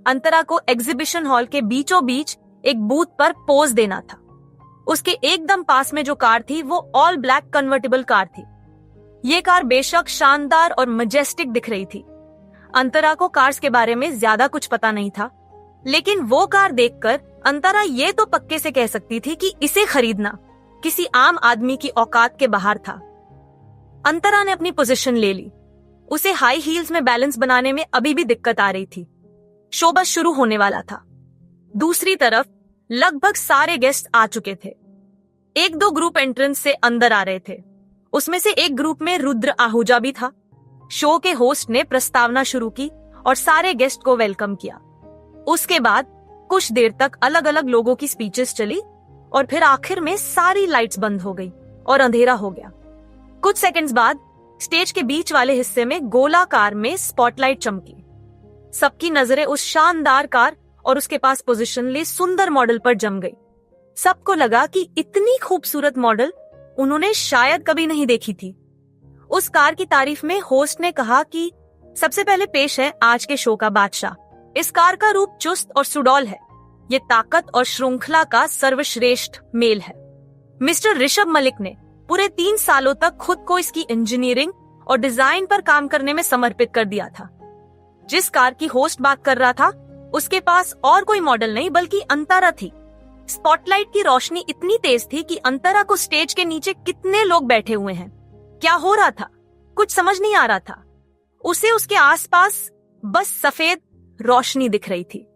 अंतरा को exhibition hall के बीचों बीच एक बूथ पर पोज देना था। उसके एकदम पास में जो कार थी वो ऑल ब्लैक कन्वर्टेबल कार थी। ये कार बेशक शानदार और मजेस्टिक दिख रही थी। अंतरा को कार्स के बारे में ज्यादा कुछ पता नहीं था, लेकिन वो कार देखकर अंतरा ये तो पक्के से कह सकती थी कि इसे खरीदना किसी आम आदमी की औकात के बाहर था। अंतरा ने अपनी पोजीशन ले ली। उसे हाई हील्स में बैलेंस बनाने में अभी भी दिक्कत आ रही थी। शो बस शुरू होने वाला था। दूसरी तरफ लगभग सारे गेस्ट आ चुके थे। एक दो ग्रुप एंट्रेंस से अंदर आ रहे थे। उसमें से एक ग्रुप में रुद्र आहूजा भी था। शो के होस्ट ने प्रस्तावना शुरू की और सारे गेस्ट को वेलकम किया। उसके बाद कुछ देर तक अलग अलग लोगों की स्पीचेस चली और फिर आखिर में सारी लाइट्स बंद हो गई और अंधेरा हो गया। कुछ सेकंड्स बाद स्टेज के बीच वाले हिस्से में गोलाकार में स्पॉटलाइट चमकी। सबकी नजरें उस शानदार कार और उसके पास पोजीशनलेस सुंदर मॉडल पर जम गई। सबको लगा कि इतनी खूबसूरत मॉडल उन्होंने शायद कभी नहीं देखी थी। उस कार की तारीफ में होस्ट ने कहा कि सबसे पहले पेश है आज के शो का बादशाह। इस कार का रूप चुस्त और सुडौल है। ये ताकत और श्रृंखला का सर्वश्रेष्ठ मेल है। मिस्टर ऋषभ मलिक ने पूरे 3 सालों तक खुद को इसकी इंजीनियरिंग और डिजाइन पर काम करने में समर्पित कर दिया था। जिस कार की होस्ट बात कर रहा था उसके पास और कोई मॉडल नहीं बल्कि अंतरा थी। स्पॉटलाइट की रोशनी इतनी तेज थी कि अंतरा को स्टेज के नीचे कितने लोग बैठे हुए हैं, क्या हो रहा था, कुछ समझ नहीं आ रहा था। उसे उसके आसपास बस सफेद रोशनी दिख रही थी।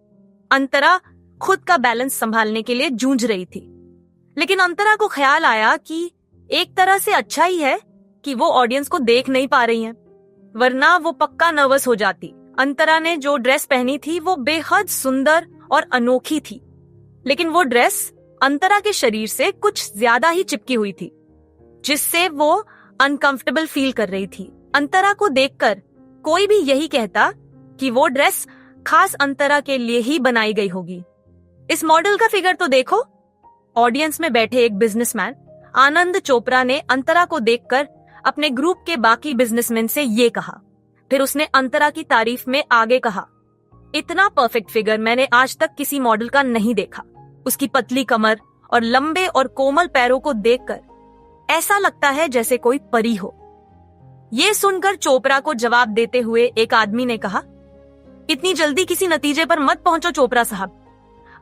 अंतरा खुद का बैलेंस संभालने के लिए जूझ रही थी, लेकिन अंतरा को ख्याल आया कि एक तरह से अच्छा ही है कि वो ऑडियंस को देख नहीं पा रही हैं, वरना वो पक्का नर्वस हो जाती। अंतरा ने जो ड्रेस पहनी थी वो बेहद सुंदर और अनोखी थी, लेकिन वो ड्रेस अंतरा के शरीर से कुछ ज्यादा ही चिपकी हुई थी, जिससे वो अनकंफर्टेबल फील कर रही थी। अंतरा को देखकर कोई भी यही कहता कि वो ड्रेस खास अंतरा के लिए ही बनाई गई होगी। इस मॉडल का फिगर तो देखो। ऑडियंस में बैठे एक बिजनेसमैन आनंद चोपड़ा ने अंतरा को देखकर अपने ग्रुप के बाकी बिजनेसमैन से ये कहा। फिर उसने अंतरा की तारीफ में आगे कहा, इतना परफेक्ट फिगर मैंने आज तक किसी मॉडल का नहीं देखा। उसकी पतली कमर और लंबे और कोमल पैरों को देखकर ऐसा लगता है जैसे कोई परी हो। ये सुनकर चोपड़ा को जवाब देते हुए एक आदमी ने कहा, इतनी जल्दी किसी नतीजे पर मत पहुंचो चोपड़ा साहब।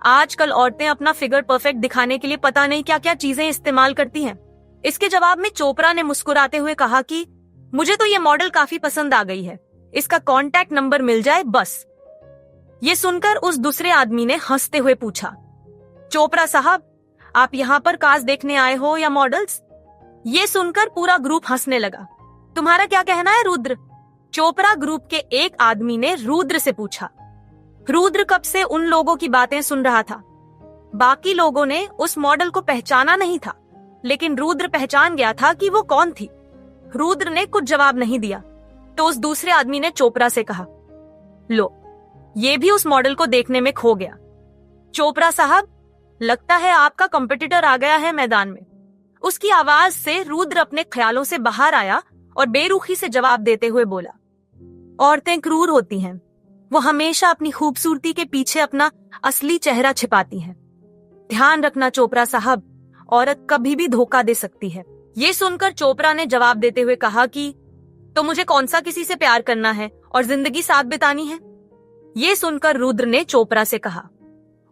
आजकल औरतें अपना फिगर परफेक्ट दिखाने के लिए पता नहीं क्या क्या चीजें इस्तेमाल करती हैं। इसके जवाब में चोपड़ा ने मुस्कुराते हुए कहा कि मुझे तो ये मॉडल काफी पसंद आ गई है, इसका कांटेक्ट नंबर मिल जाए बस। ये सुनकर उस दूसरे आदमी ने हंसते हुए पूछा, चोपड़ा साहब आप यहाँ पर कार्स देखने आए हो या मॉडल्स? ये सुनकर पूरा ग्रुप हंसने लगा। तुम्हारा क्या कहना है रुद्र? चोपड़ा ग्रुप के एक आदमी ने रुद्र से पूछा। रुद्र कब से उन लोगों की बातें सुन रहा था। बाकी लोगों ने उस मॉडल को पहचाना नहीं था, लेकिन रुद्र पहचान गया था कि वो कौन थी। रुद्र ने कुछ जवाब नहीं दिया तो उस दूसरे आदमी ने चोपड़ा से कहा, लो ये भी उस मॉडल को देखने में खो गया। चोपड़ा साहब लगता है आपका कंपटीटर आ गया है मैदान में। उसकी आवाज से रुद्र अपने ख्यालों से बाहर आया और बेरुखी से जवाब देते हुए बोला, औरतें क्रूर होती हैं, वो हमेशा अपनी खूबसूरती के पीछे अपना असली चेहरा छिपाती हैं। ध्यान रखना चोपड़ा साहब, औरत कभी भी धोखा दे सकती है। ये सुनकर चोपड़ा ने जवाब देते हुए कहा कि तो मुझे कौन सा किसी से प्यार करना है और जिंदगी साथ बितानी है? ये सुनकर रुद्र ने चोपड़ा से कहा,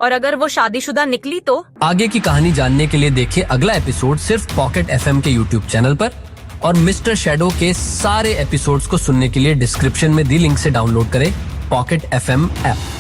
और अगर वो शादीशुदा निकली तो? आगे की कहानी जानने के लिए देखिए अगला एपिसोड सिर्फ पॉकेट FM के YouTube चैनल पर, और मिस्टर शैडो के सारे एपिसोड्स को सुनने के लिए डिस्क्रिप्शन में दी लिंक से डाउनलोड करें पॉकेट FM ऐप।